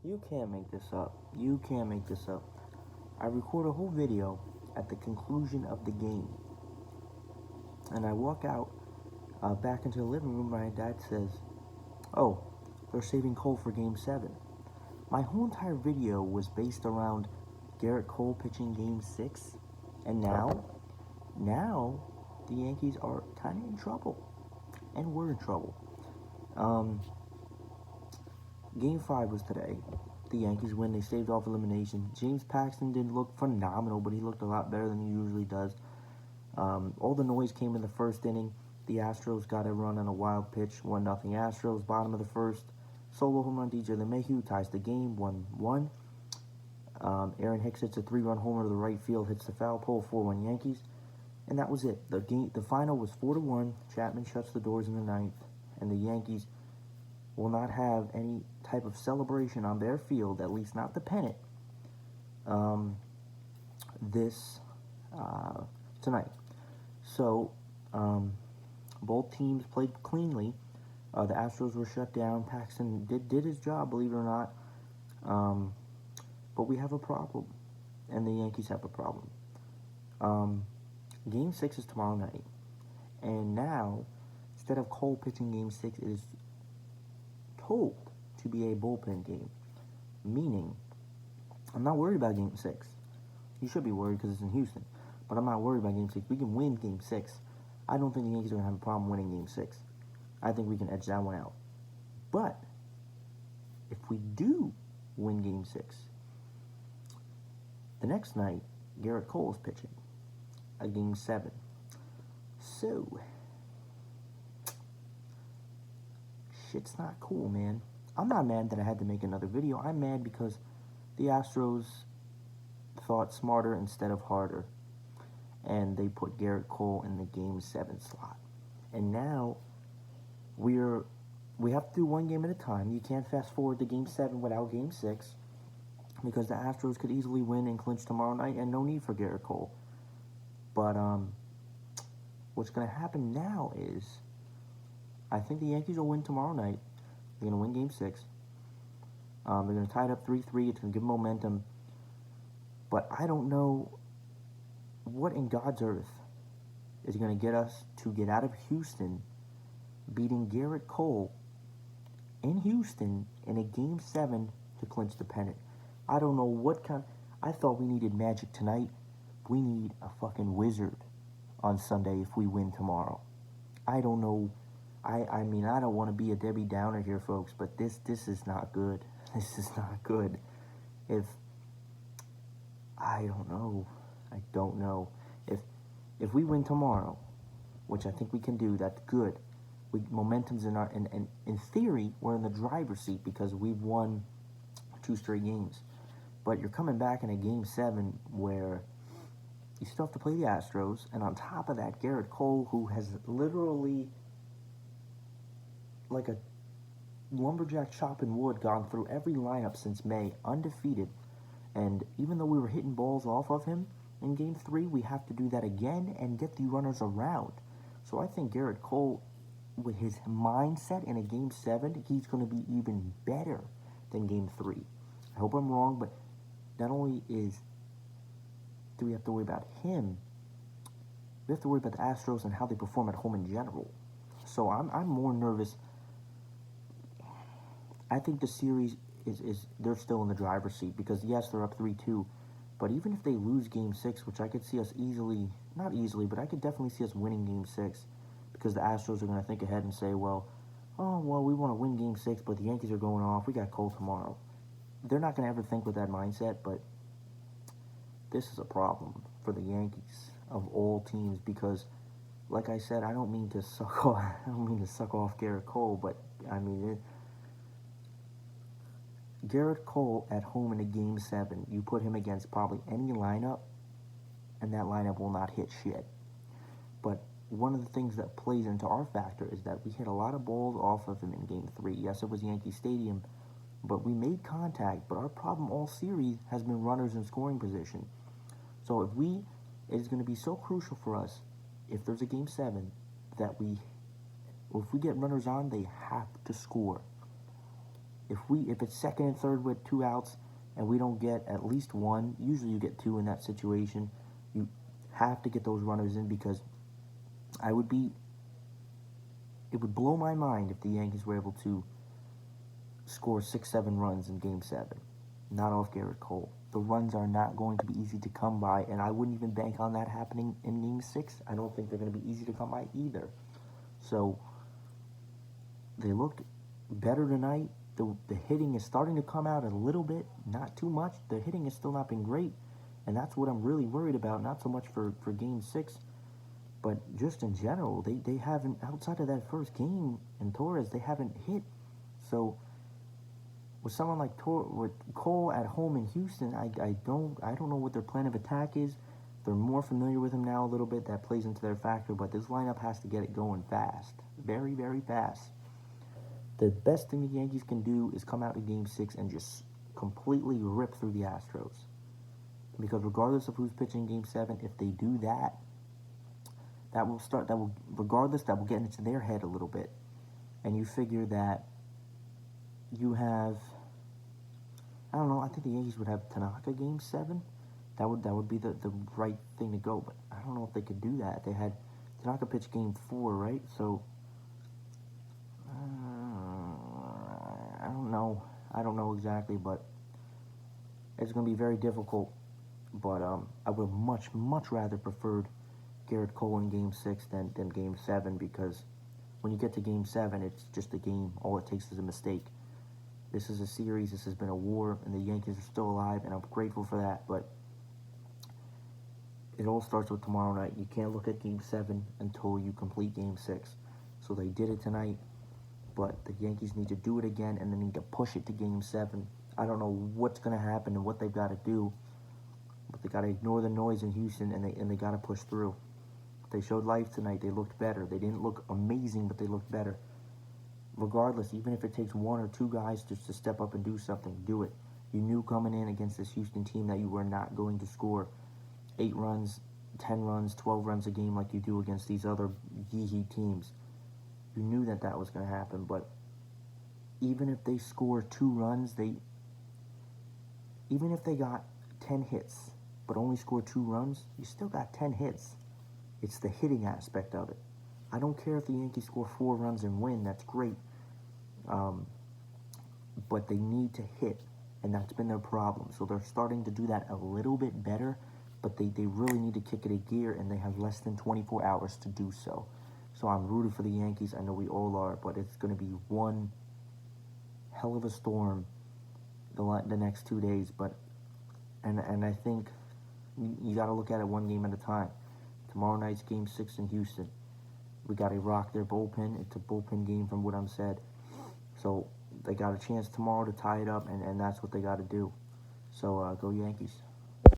You can't make this up. You can't make this up. I record a whole video at the conclusion of the game. And I walk out back into the living room. My dad says, "Oh, they're saving Cole for Game 7. My whole entire video was based around Garrett Cole pitching Game 6. And now the Yankees are kind of in trouble. And we're in trouble. Game 5 was today. The Yankees win. They saved off elimination. James Paxton didn't look phenomenal, but he looked a lot better than he usually does. All the noise came in the first inning. The Astros got a run on a wild pitch, 1-0 Astros, bottom of the first. Solo home run, DJ LeMahieu ties the game, 1-1. Aaron Hicks hits a 3-run homer to the right field, hits the foul pole, 4-1 Yankees. And that was it. The final was 4-1. Chapman shuts the doors in the ninth, and the Yankees will not have any type of celebration on their field, at least not the pennant, tonight. So, both teams played cleanly. The Astros were shut down. Paxton did his job, believe it or not. But we have a problem, and the Yankees have a problem. Game 6 is tomorrow night, and now, instead of Cole pitching Game 6, it is told to be a bullpen game, meaning I'm not worried about Game 6. You should be worried because it's in Houston, but I'm not worried about Game 6. We can win Game 6. I don't think the Yankees are going to have a problem winning Game 6. I think we can edge that one out. But if we do win Game 6, the next night, Garrett Cole is pitching a Game 7. So, shit's not cool, man. I'm not mad that I had to make another video. I'm mad because the Astros thought smarter instead of harder, and they put Garrett Cole in the Game 7 slot. And now we have to do one game at a time. You can't fast forward to Game 7 without Game 6, because the Astros could easily win and clinch tomorrow night, and no need for Garrett Cole. But what's going to happen now is, I think the Yankees will win tomorrow night. They're going to win Game 6. They're going to tie it up 3-3. It's going to give momentum. But I don't know what in God's earth is going to get us to get out of Houston beating Garrett Cole in Houston in a Game 7 to clinch the pennant. I don't know what kind. I thought we needed magic tonight. We need a fucking wizard on Sunday if we win tomorrow. I don't know. I mean, I don't want to be a Debbie Downer here, folks, but this is not good. This is not good. I don't know. If we win tomorrow, which I think we can do, that's good. Momentum's in theory, we're in the driver's seat because we've won 2 straight games. But you're coming back in a Game 7 where you still have to play the Astros, and on top of that, Garrett Cole, who has literally, like a lumberjack chopping wood, gone through every lineup since May, undefeated. And even though we were hitting balls off of him in Game 3, we have to do that again and get the runners around. So I think Garrett Cole, with his mindset in a Game 7, he's going to be even better than Game 3. I hope I'm wrong, but not only do we have to worry about him, we have to worry about the Astros and how they perform at home in general. So I'm more nervous. I think the series is they're still in the driver's seat because, yes, they're up 3-2. But even if they lose Game 6, which I could see us not easily, but I could definitely see us winning Game 6, because the Astros are going to think ahead and say, we want to win Game 6, but the Yankees are going off. We got Cole tomorrow. They're not going to ever think with that mindset, but this is a problem for the Yankees of all teams because, like I said, I don't mean to suck off Garrett Cole, but I mean Garrett Cole at home in a Game 7, you put him against probably any lineup, and that lineup will not hit shit. But one of the things that plays into our factor is that we hit a lot of balls off of him in Game 3. Yes, it was Yankee Stadium, but we made contact. But our problem all series has been runners in scoring position. So it is going to be so crucial for us, if there's a Game 7, that if we get runners on, they have to score. If it's second and third with 2 outs and we don't get at least one, usually you get 2 in that situation, you have to get those runners in, because it would blow my mind if the Yankees were able to score 6-7 runs in Game 7, not off Garrett Cole. The runs are not going to be easy to come by, and I wouldn't even bank on that happening in Game 6. I don't think they're going to be easy to come by either. So they looked better tonight. The hitting is starting to come out a little bit, not too much. The hitting has still not been great, and that's what I'm really worried about, not so much for Game 6, but just in general. They haven't, outside of that first game in Torres, they haven't hit. So with someone like with Cole at home in Houston, I don't know what their plan of attack is. They're more familiar with him now a little bit. That plays into their factor, but this lineup has to get it going fast. Very, very fast. The best thing the Yankees can do is come out in Game 6 and just completely rip through the Astros. Because regardless of who's pitching Game 7, if they do that, that will get into their head a little bit. And you figure that you have, I don't know, I think the Yankees would have Tanaka Game 7. That would be the right thing to go, but I don't know if they could do that. They had Tanaka pitch Game 4, right? So I don't know exactly, but it's going to be very difficult. But I would much rather preferred Garrett Cole in Game 6 than Game 7, because when you get to Game 7, it's just a game. All it takes is a mistake. This is a series. This has been a war, and the Yankees are still alive, and I'm grateful for that. But it all starts with tomorrow night. You can't look at Game 7 until you complete Game 6. So they did it tonight, but the Yankees need to do it again, and they need to push it to Game 7. I don't know what's going to happen and what they've got to do, but they got to ignore the noise in Houston, and they got to push through. They showed life tonight. They looked better. They didn't look amazing, but they looked better. Regardless, even if it takes 1 or 2 guys just to step up and do something, do it. You knew coming in against this Houston team that you were not going to score 8 runs, 10 runs, 12 runs a game like you do against these other yee teams. You knew that was going to happen, but even if they score 2 runs, even if they got 10 hits, but only score 2 runs, you still got 10 hits. It's the hitting aspect of it. I don't care if the Yankees score 4 runs and win. That's great. But they need to hit, and that's been their problem. So they're starting to do that a little bit better, but they really need to kick it a gear, and they have less than 24 hours to do so. So I'm rooting for the Yankees. I know we all are, but it's going to be one hell of a storm the next 2 days. And I think you got to look at it one game at a time. Tomorrow night's Game 6 in Houston. We got to rock their bullpen. It's a bullpen game from what I'm said. So they got a chance tomorrow to tie it up, and that's what they got to do. So go Yankees.